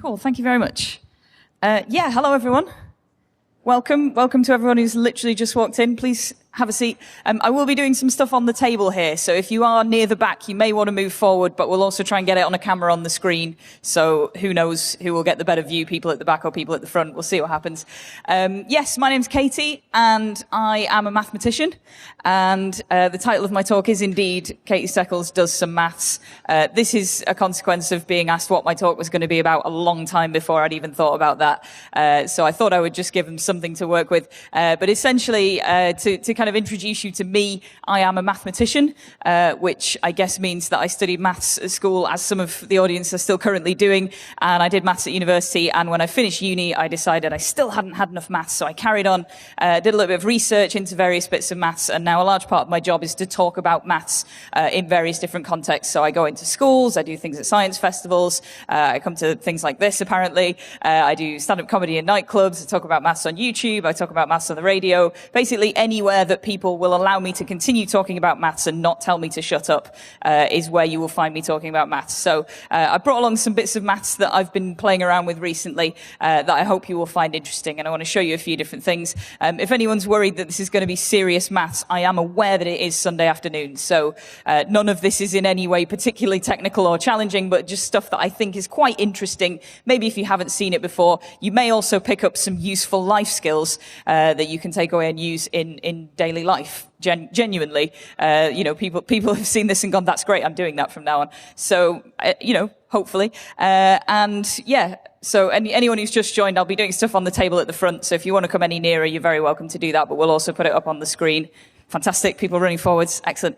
Cool, thank you very much. Hello everyone. Welcome to everyone who's literally just walked in. Please have a seat. I will be doing some stuff on the table here, so if you are near the back, you may want to move forward, but we'll also try and get it on a camera on the screen, so who knows who will get the better view, people at the back or people at the front. We'll see what happens. Yes, my name's Katie, and I am a mathematician, and the title of my talk is indeed Katie Steckles Does Some Maths. This is a consequence of being asked what my talk was going to be about a long time before I'd even thought about that, so I thought I would just give them something to work with. But essentially, to kind of introduce you to me, I am a mathematician, which I guess means that I studied maths at school, as some of the audience are still currently doing, and I did maths at university, and when I finished uni, I decided I still hadn't had enough maths, so I carried on, did a little bit of research into various bits of maths, and now a large part of my job is to talk about maths in various different contexts. So I go into schools, I do things at science festivals, I come to things like this apparently, I do stand-up comedy in nightclubs, I talk about maths on YouTube, I talk about maths on the radio, basically anywhere that people will allow me to continue talking about maths and not tell me to shut up is where you will find me talking about maths. So I brought along some bits of maths that I've been playing around with recently that I hope you will find interesting, and I want to show you a few different things. If anyone's worried that this is going to be serious maths, I am aware that it is Sunday afternoon, so none of this is in any way particularly technical or challenging, but just stuff that I think is quite interesting. Maybe if you haven't seen it before, you may also pick up some useful life skills that you can take away and use in daily life. Genuinely, people have seen this and gone, that's great, I'm doing that from now on. So, hopefully. So anyone who's just joined, I'll be doing stuff on the table at the front. So if you want to come any nearer, you're very welcome to do that, but we'll also put it up on the screen. Fantastic. People running forwards. Excellent.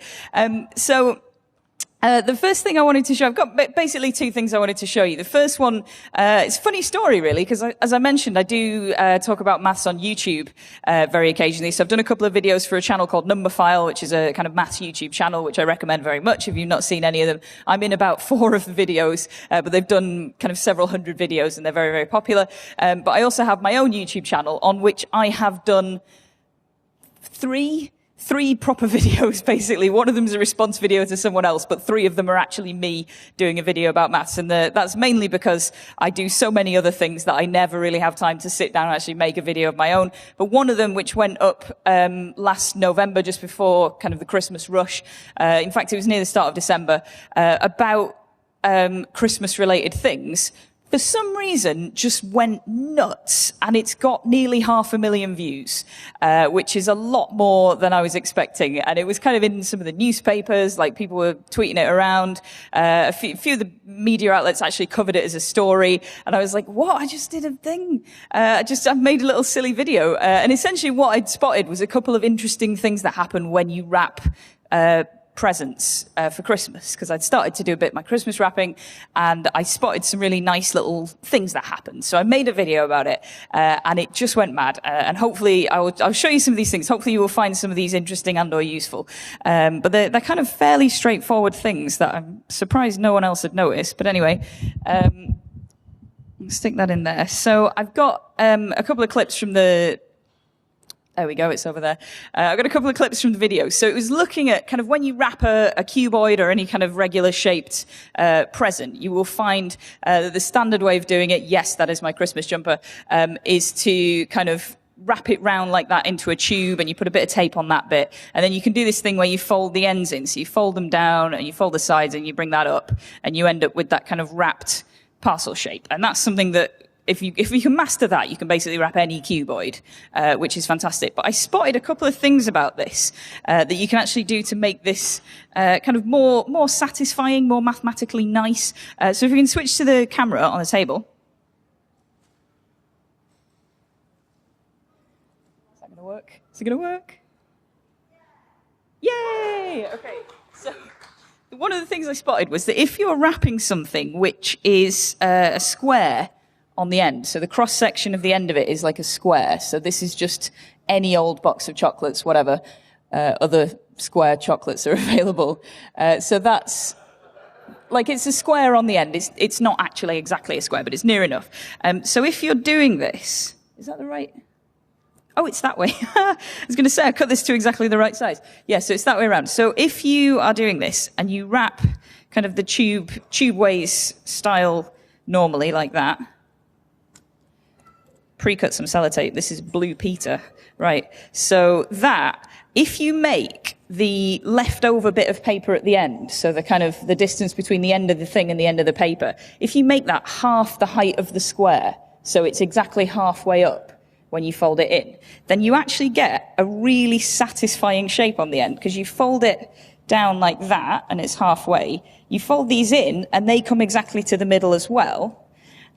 The first thing I wanted to show, I've got basically two things I wanted to show you. The first one, it's a funny story really, because as I mentioned, I do talk about maths on YouTube very occasionally. So I've done a couple of videos for a channel called Numberphile, which is a kind of maths YouTube channel, which I recommend very much if you've not seen any of them. I'm in about 4 of the videos, but they've done kind of several hundred videos and they're very, very popular. But I also have my own YouTube channel on which I have done three proper videos, basically. One of them is a response video to someone else, but 3 of them are actually me doing a video about maths. And that's mainly because I do so many other things that I never really have time to sit down and actually make a video of my own. But one of them, which went up last November, just before kind of the Christmas rush, in fact, it was near the start of December, about Christmas-related things, for some reason, just went nuts, and it's got nearly 500,000 views, which is a lot more than I was expecting. And it was kind of in some of the newspapers, like people were tweeting it around. A few of the media outlets actually covered it as a story, and I was like, "What? I just did a thing. I've made a little silly video." And essentially, what I'd spotted was a couple of interesting things that happen when you wrap presents for Christmas, because I'd started to do a bit of my Christmas wrapping, and I spotted some really nice little things that happened. So I made a video about it, and it just went mad. And hopefully I'll show you some of these things. Hopefully you will find some of these interesting and or useful. But they're kind of fairly straightforward things that I'm surprised no one else had noticed. But anyway, stick that in there. So I've got a couple of clips from the... There we go, it's over there. I've got a couple of clips from the video. So it was looking at kind of when you wrap a cuboid or any kind of regular shaped present, you will find the standard way of doing it, yes, that is my Christmas jumper, is to kind of wrap it round like that into a tube, and you put a bit of tape on that bit. And then you can do this thing where you fold the ends in. So you fold them down and you fold the sides and you bring that up, and you end up with that kind of wrapped parcel shape. And that's something that if you can master that, you can basically wrap any cuboid, which is fantastic. But I spotted a couple of things about this that you can actually do to make this kind of more satisfying, more mathematically nice. So if we can switch to the camera on the table. Is that going to work? Is it going to work? Yay! Okay. So one of the things I spotted was that if you're wrapping something which is a square on the end, so the cross-section of the end of it is like a square, so this is just any old box of chocolates, whatever, other square chocolates are available. So that's, like, it's a square on the end. It's not actually exactly a square, but it's near enough. So if you're doing this, is that the right... Oh, it's that way. I was going to say, I cut this to exactly the right size. Yeah, so it's that way around. So if you are doing this and you wrap kind of the tube ways style normally like that, pre-cut some sellotape. This is Blue Peter, right? So that, if you make the leftover bit of paper at the end, so the distance between the end of the thing and the end of the paper, if you make that half the height of the square, so it's exactly halfway up when you fold it in, then you actually get a really satisfying shape on the end, because you fold it down like that, and it's halfway. You fold these in, and they come exactly to the middle as well.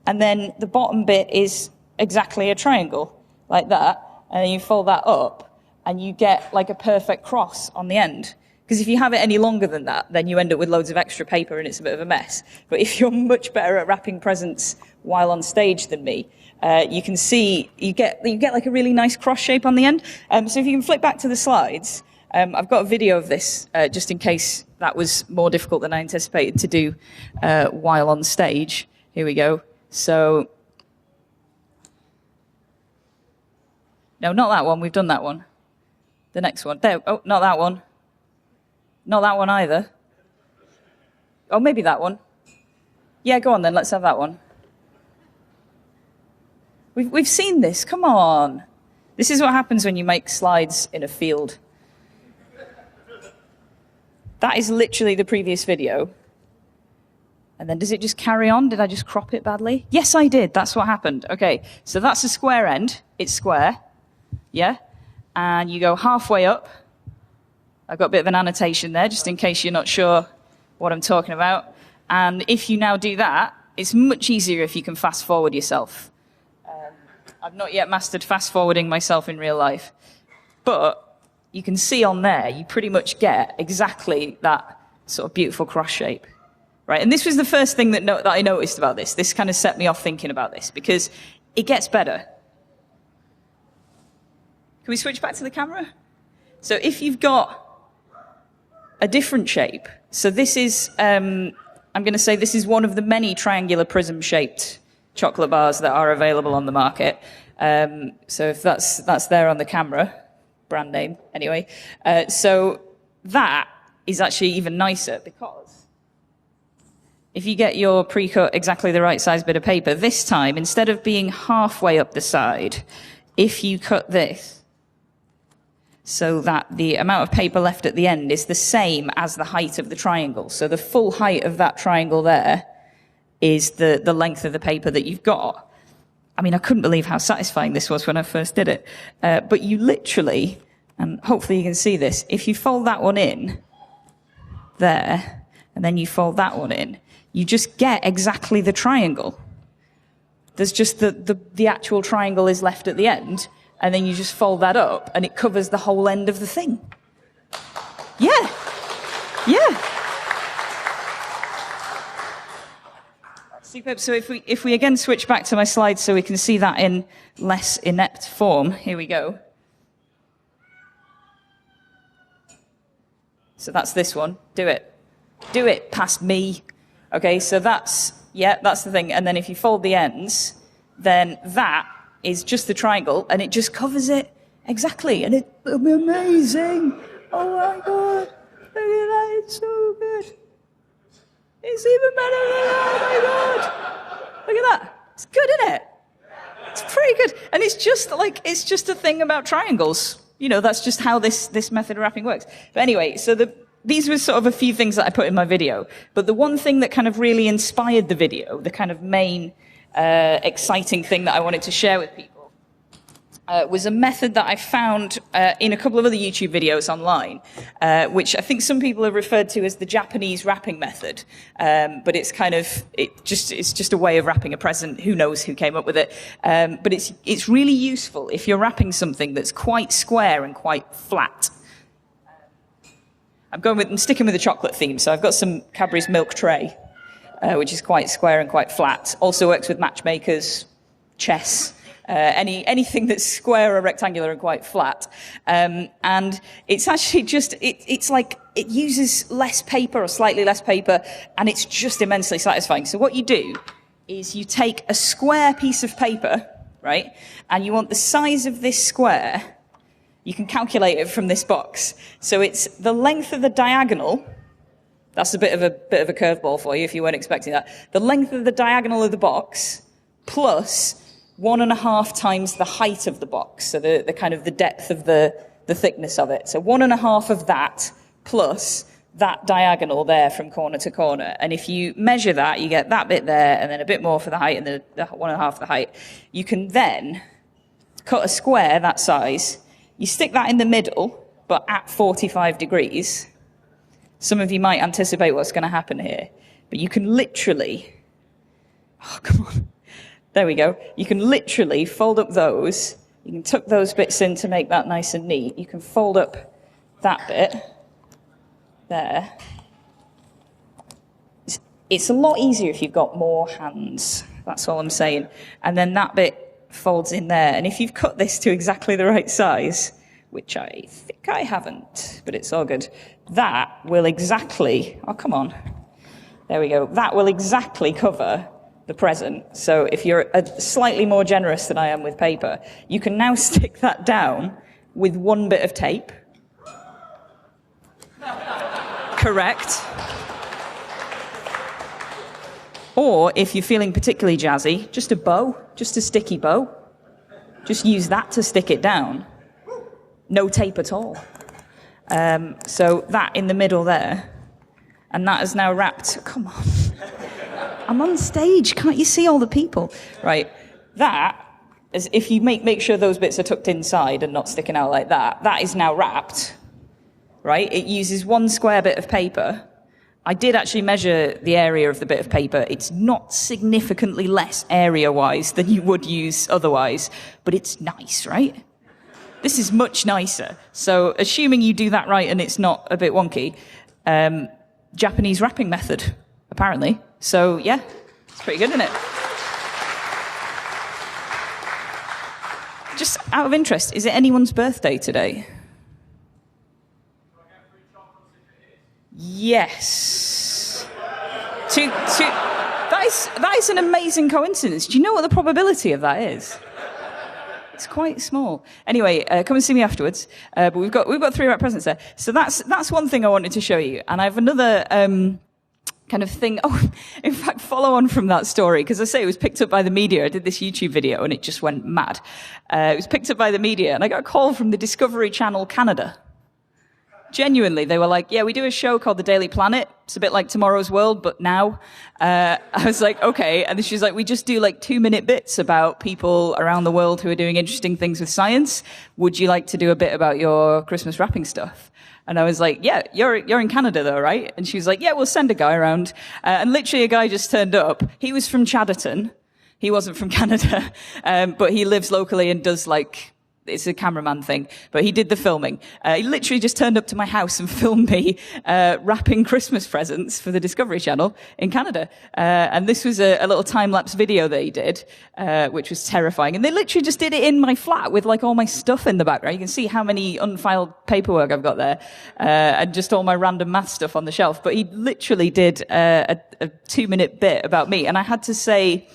And then the bottom bit is exactly a triangle, like that. And then you fold that up, and you get like a perfect cross on the end. Because if you have it any longer than that, then you end up with loads of extra paper, and it's a bit of a mess. But if you're much better at wrapping presents while on stage than me, you can see you get like a really nice cross shape on the end. So if you can flip back to the slides, I've got a video of this just in case that was more difficult than I anticipated to do while on stage. Here we go. So, no, not that one. We've done that one. The next one. There. Oh, not that one. Not that one either. Oh, maybe that one. Yeah, go on then. Let's have that one. We've seen this. Come on. This is what happens when you make slides in a field. That is literally the previous video. And then does it just carry on? Did I just crop it badly? Yes, I did. That's what happened. Okay, so that's a square end. It's square. Yeah? And you go halfway up. I've got a bit of an annotation there, just in case you're not sure what I'm talking about. And if you now do that, it's much easier if you can fast forward yourself. I've not yet mastered fast forwarding myself in real life. But you can see on there, you pretty much get exactly that sort of beautiful cross shape. Right? And this was the first thing that I noticed about this. This kind of set me off thinking about this, because it gets better. Can we switch back to the camera? So if you've got a different shape, so this is, I'm going to say this is one of the many triangular prism-shaped chocolate bars that are available on the market. So if that's there on the camera, brand name, anyway. So that is actually even nicer, because if you get your pre-cut exactly the right size bit of paper, this time, instead of being halfway up the side, if you cut this so that the amount of paper left at the end is the same as the height of the triangle, so the full height of that triangle there is the length of the paper that you've got. I mean, I couldn't believe how satisfying this was when I first did it. But you literally, and hopefully you can see this, if you fold that one in there, and then you fold that one in, you just get exactly the triangle. There's just the actual triangle is left at the end, and then you just fold that up, and it covers the whole end of the thing. Yeah. Yeah. Superb. So if we again switch back to my slides so we can see that in less inept form, here we go. So that's this one. Do it. Do it past me. Okay, so that's the thing. And then if you fold the ends, then that is just the triangle, and it just covers it exactly. And it'll be amazing. Oh my God. Look at that. It's so good. It's even better than that. Oh my God. Look at that. It's good, isn't it? It's pretty good. And it's just a thing about triangles. You know, that's just how this method of wrapping works. But anyway, so these were sort of a few things that I put in my video. But the one thing that kind of really inspired the video, the kind of main exciting thing that I wanted to share with people, was a method that I found in a couple of other YouTube videos online, which I think some people have referred to as the Japanese wrapping method. But it's just a way of wrapping a present. Who knows who came up with it? But it's really useful if you're wrapping something that's quite square and quite flat. I'm sticking with the chocolate theme, so I've got some Cadbury's Milk Tray, which is quite square and quite flat. Also works with matchmakers, chess, anything that's square or rectangular and quite flat. And it's actually it's like it uses less paper or slightly less paper, and it's just immensely satisfying. So what you do is you take a square piece of paper, right, and you want the size of this square. You can calculate it from this box. So it's the length of the diagonal. That's a bit of a curveball for you if you weren't expecting that. The length of the diagonal of the box plus 1.5 times the height of the box, so the kind of the depth of the thickness of it. So 1.5 of that plus that diagonal there from corner to corner. And if you measure that, you get that bit there, and then a bit more for the height, and the 1.5 the height. You can then cut a square that size. You stick that in the middle, but at 45 degrees. Some of you might anticipate what's going to happen here. But you can literally... Oh, come on. There we go. You can literally fold up those. You can tuck those bits in to make that nice and neat. You can fold up that bit there. It's a lot easier if you've got more hands. That's all I'm saying. And then that bit folds in there. And if you've cut this to exactly the right size, which I think I haven't, but it's all good, that will exactly... Oh, come on. There we go. That will exactly cover the present. So if you're slightly more generous than I am with paper, you can now stick that down with one bit of tape. Correct. Or if you're feeling particularly jazzy, just a bow, just a sticky bow. Just use that to stick it down. No tape at all. So that in the middle there, and that is now wrapped. Come on. I'm on stage. Can't you see all the people? Right. That is, if you make sure those bits are tucked inside and not sticking out like that, that is now wrapped. Right? It uses one square bit of paper. I did actually measure the area of the bit of paper. It's not significantly less area-wise than you would use otherwise, but it's nice, right? This is much nicer. So assuming you do that right and it's not a bit wonky, Japanese wrapping method, apparently. So, yeah, it's pretty good, isn't it? Just out of interest, is it anyone's birthday today? Yes. That is an amazing coincidence. Do you know what the probability of that is? It's quite small. Anyway, come and see me afterwards. But we've got 3 wrap presents there. So that's one thing I wanted to show you. And I have another kind of thing. Oh, in fact, follow on from that story, because I say it was picked up by the media. I did this YouTube video and it just went mad. It was picked up by the media, and I got a call from the Discovery Channel Canada. Genuinely, they were like, yeah, we do a show called The Daily Planet. It's a bit like Tomorrow's World, but now. I was like, okay. And she's like, we just do like 2-minute bits about people around the world who are doing interesting things with science. Would you like to do a bit about your Christmas wrapping stuff? And I was like, yeah, you're in Canada though, right? And she was like, yeah, we'll send a guy around. And literally a guy just turned up. He was from Chadderton. He wasn't from Canada. But he lives locally and does like, it's a cameraman thing, but he did the filming. He literally just turned up to my house and filmed me wrapping Christmas presents for the Discovery Channel in Canada. And this was a little time-lapse video that he did, which was terrifying. And they literally just did it in my flat with like all my stuff in the background. You can see how many unfiled paperwork I've got there, and just all my random math stuff on the shelf. But he literally did a 2-minute bit about me, and I had to say,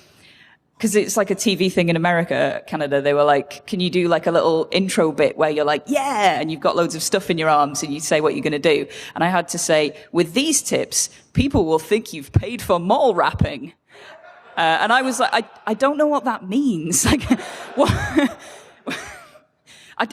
because it's like a TV thing in America, Canada, they were like, can you do like a little intro bit where you're like, yeah, and you've got loads of stuff in your arms and you say what you're going to do. And I had to say, with these tips, people will think you've paid for mall wrapping. And I was like, I don't know what that means. Like, what?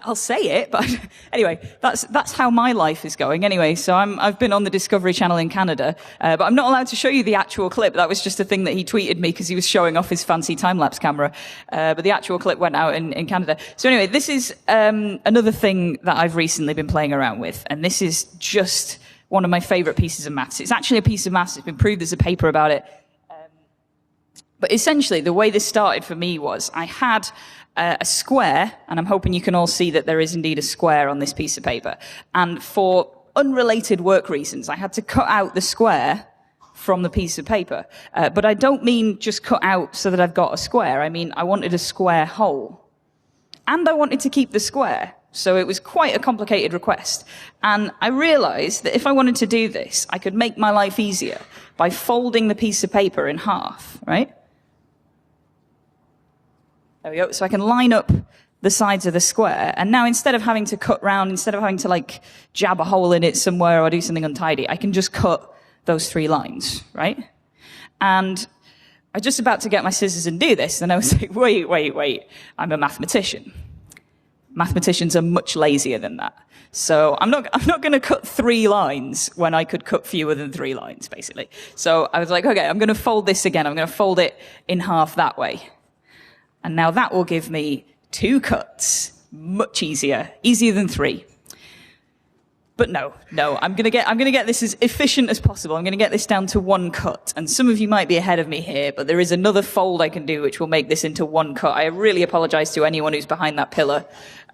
I'll say it, but anyway, that's how my life is going. Anyway, so I've been on the Discovery Channel in Canada, but I'm not allowed to show you the actual clip. That was just a thing that he tweeted me because he was showing off his fancy time-lapse camera. But the actual clip went out in Canada. So anyway, this is another thing that I've recently been playing around with, and this is just one of my favorite pieces of maths. It's actually a piece of maths. It's been proved there's a paper about it. But essentially, the way this started for me was I had a square, and I'm hoping you can all see that there is indeed a square on this piece of paper. And for unrelated work reasons, I had to cut out the square from the piece of paper. But I don't mean just cut out so that I've got a square. I mean, I wanted a square hole. And I wanted to keep the square. So it was quite a complicated request. And I realized that if I wanted to do this, I could make my life easier by folding the piece of paper in half, right? There we go. So I can line up the sides of the square. And now instead of having to cut round, instead of having to like jab a hole in it somewhere or do something untidy, I can just cut those 3 lines, right? And I was just about to get my scissors and do this, and I was like, wait, I'm a mathematician. Mathematicians are much lazier than that. So I'm not going to cut 3 lines when I could cut fewer than 3 lines, basically. So I was like, okay, I'm going to fold this again. I'm going to fold it in half that way. And now that will give me 2 cuts. Much easier than 3. But no, I'm going to get this as efficient as possible. I'm going to get this down to 1 cut. And some of you might be ahead of me here, but there is another fold I can do which will make this into 1 cut. I really apologize to anyone who's behind that pillar.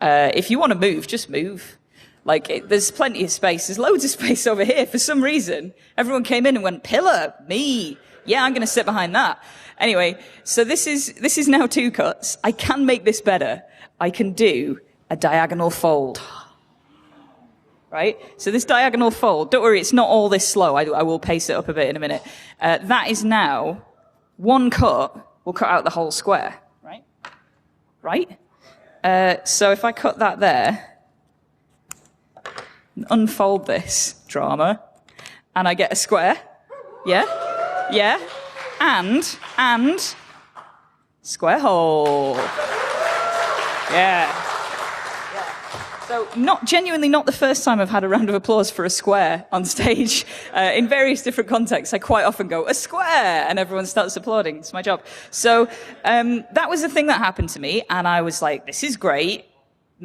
If you want to move, just move. There's plenty of space. There's loads of space over here. For some reason, everyone came in and went, pillar, me. Yeah, I'm going to sit behind that. Anyway, so this is now 2 cuts. I can make this better. I can do a diagonal fold. Right? So this diagonal fold, don't worry, it's not all this slow. I will pace it up a bit in a minute. That is now 1 cut will cut out the whole square. Right? So if I cut that there, unfold this drama, and I get a square. Yeah? And square hole. Yeah. So genuinely not the first time I've had a round of applause for a square on stage. In various different contexts, I quite often go, a square, and everyone starts applauding. It's my job. So that was the thing that happened to me, and I was like, this is great.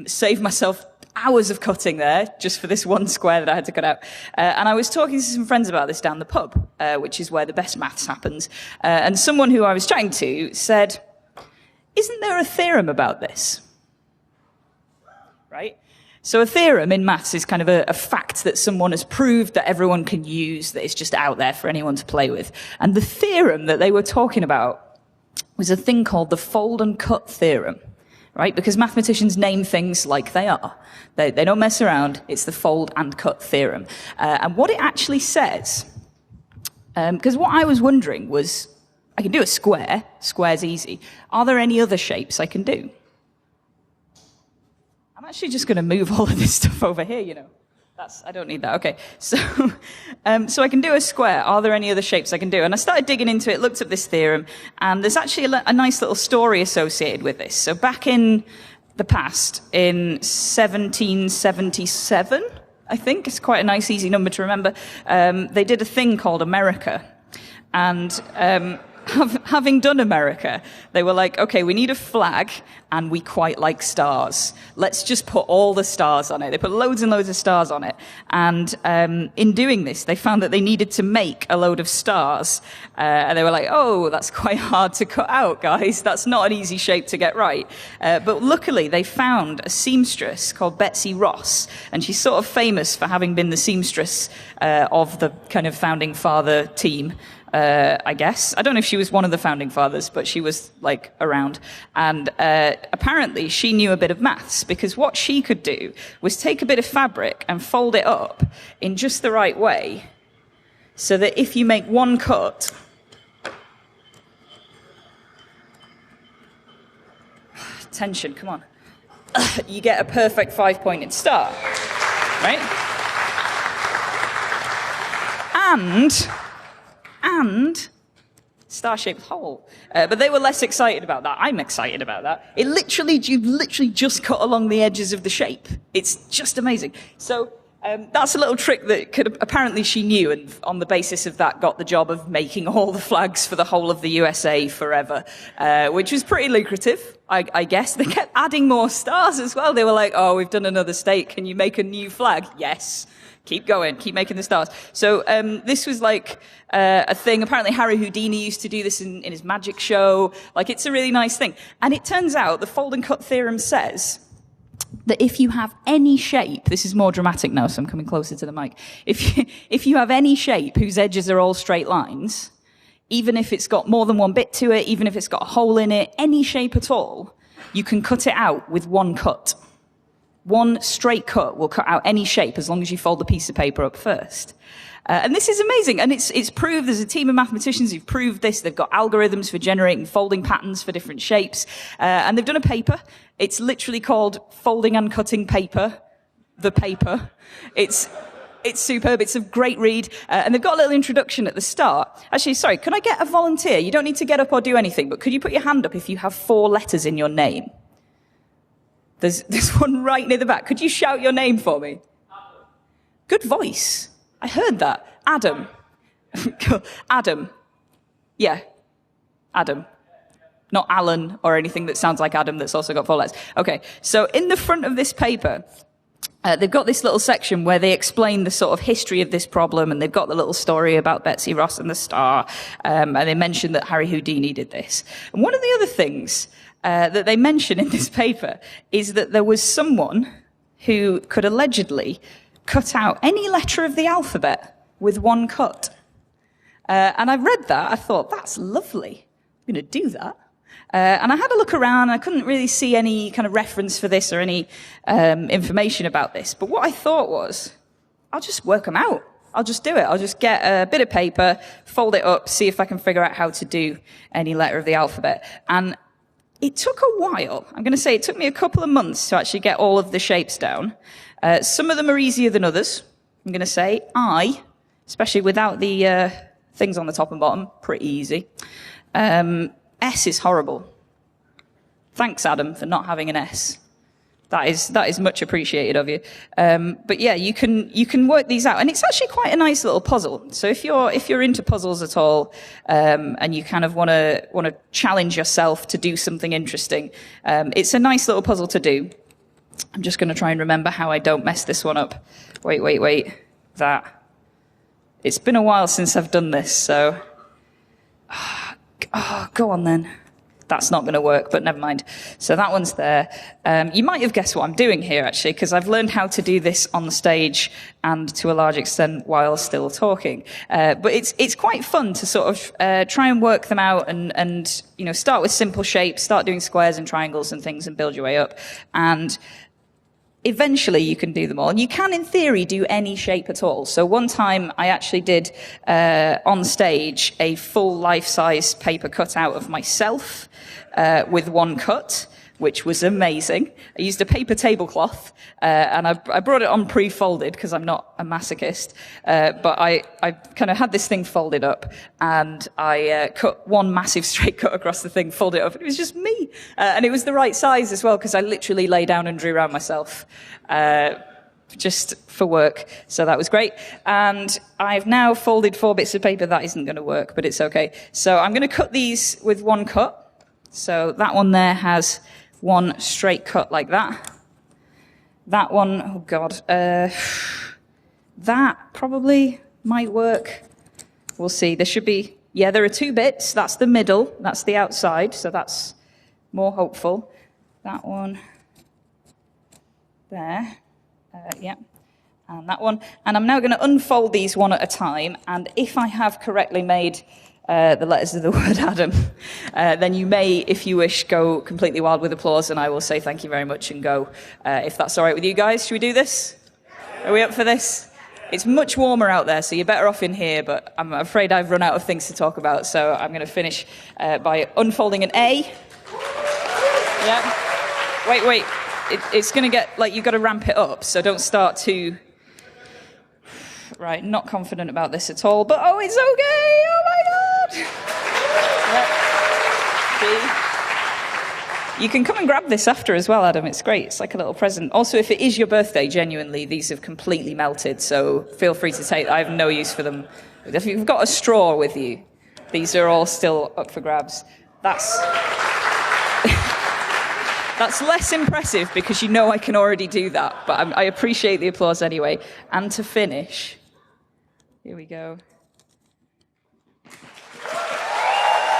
Saved myself hours of cutting there just for this 1 square that I had to cut out. And I was talking to some friends about this down the pub, which is where the best maths happens. And someone who I was chatting to said, isn't there a theorem about this? Right? So a theorem in maths is kind of a fact that someone has proved that everyone can use, that is just out there for anyone to play with. And the theorem that they were talking about was a thing called the fold and cut theorem. Right? Because mathematicians name things like they are. They don't mess around. It's the fold and cut theorem. And what it actually says, because what I was wondering was, I can do a square. Square's easy. Are there any other shapes I can do? I'm actually just going to move all of this stuff over here, I don't need that. Okay. So I can do a square. Are there any other shapes I can do? And I started digging into it, looked up this theorem, and there's actually a nice little story associated with this. So back in the past, in 1777, I think, it's quite a nice, easy number to remember, they did a thing called America. And having done America, they were like, okay, we need a flag, and we quite like stars. Let's just put all the stars on it. They put loads and loads of stars on it. And in doing this, they found that they needed to make a load of stars. And they were like, oh, that's quite hard to cut out, guys. That's not an easy shape to get right. But luckily, they found a seamstress called Betsy Ross. And she's sort of famous for having been the seamstress of the kind of founding father team. I guess. I don't know if she was one of the founding fathers, but she was, around. And apparently she knew a bit of maths, because what she could do was take a bit of fabric and fold it up in just the right way, so that if you make 1 cut, tension, come on, you get a perfect 5-pointed star, right? And star-shaped hole. But they were less excited about that. I'm excited about that. You literally just cut along the edges of the shape. It's just amazing. So that's a little trick that apparently she knew, and on the basis of that got the job of making all the flags for the whole of the USA forever, which was pretty lucrative, I guess. They kept adding more stars as well. They were like, oh, we've done another state. Can you make a new flag? Yes. Keep going, keep making the stars. So this was a thing. Apparently Harry Houdini used to do this in his magic show. It's a really nice thing. And it turns out the fold and cut theorem says that if you have any shape, this is more dramatic now, so I'm coming closer to the mic. If you have any shape whose edges are all straight lines, even if it's got more than 1 bit to it, even if it's got a hole in it, any shape at all, you can cut it out with 1 cut. 1 straight cut will cut out any shape as long as you fold the piece of paper up first. And this is amazing. And it's proved. There's a team of mathematicians who've proved this. They've got algorithms for generating folding patterns for different shapes. And they've done a paper. It's literally called Folding and Cutting Paper. The paper. It's It's superb. It's a great read. And they've got a little introduction at the start. Actually, sorry, could I get a volunteer? You don't need to get up or do anything, but could you put your hand up if you have 4 letters in your name? There's one right near the back. Could you shout your name for me? Adam. Good voice. I heard that. Adam. Adam. Yeah. Adam. Not Alan or anything that sounds like Adam that's also got 4 letters. Okay, so in the front of this paper, they've got this little section where they explain the sort of history of this problem, and they've got the little story about Betsy Ross and the star, and they mention that Harry Houdini did this. And one of the other things that they mention in this paper is that there was someone who could allegedly cut out any letter of the alphabet with one cut. And I read that, I thought, that's lovely. I'm going to do that. And I had a look around, I couldn't really see any kind of reference for this or any information about this. But what I thought was, I'll just work them out. I'll just do it. I'll just get a bit of paper, fold it up, see if I can figure out how to do any letter of the alphabet. And it took a while. I'm going to say it took me a couple of months to actually get all of the shapes down. Some of them are easier than others. I'm going to say I, especially without the things on the top and bottom, pretty easy. S is horrible. Thanks, Adam, for not having an S. That is much appreciated of you. But yeah, you can work these out, and it's actually quite a nice little puzzle. So if you're into puzzles at all, and you kind of want to challenge yourself to do something interesting, it's a nice little puzzle to do. I'm just going to try and remember how I don't mess this one up. Wait. That. It's been a while since I've done this, so. Oh, go on then. That's not going to work, but never mind. So that one's there. You might have guessed what I'm doing here, actually, because I've learned how to do this on the stage and to a large extent while still talking. But it's quite fun to sort of try and work them out and start with simple shapes, start doing squares and triangles and things and build your way up. And eventually you can do them all. And you can, in theory, do any shape at all. So one time I actually did, on stage, a full life-size paper cutout of myself with one cut, which was amazing. I used a paper tablecloth, and I brought it on pre-folded because I'm not a masochist. But I kind of had this thing folded up, and I cut one massive straight cut across the thing, folded it up. It was just me. And it was the right size as well, because I literally lay down and drew around myself, just for work. So that was great. And I've now folded 4 bits of paper. That isn't going to work, but it's okay. So I'm going to cut these with one cut. So that one there has one straight cut like that. That one, oh God, that probably might work. We'll see. There should be, yeah, there are 2 bits. That's the middle. That's the outside. So that's more hopeful. That one there. Yeah. And that one. And I'm now going to unfold these one at a time. And if I have correctly made the letters of the word Adam, then you may, if you wish, go completely wild with applause, and I will say thank you very much and go, if that's all right with you guys. Should we do this? Are we up for this? It's much warmer out there, so you're better off in here, but I'm afraid I've run out of things to talk about, so I'm going to finish by unfolding an A. Yeah. Wait. It's going to get, like, you've got to ramp it up, so don't start too... Right, not confident about this at all, but oh, it's okay! Oh my God! Yeah. See? You can come and grab this after as well, Adam. It's great. It's like a little present. Also, if it is your birthday, genuinely, these have completely melted, so feel free to take. I have no use for them. If you've got a straw with you, these are all still up for grabs. That's less impressive because you know I can already do that, but I appreciate the applause anyway. And to finish, here we go.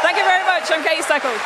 Thank you very much. I'm Katie Steckles.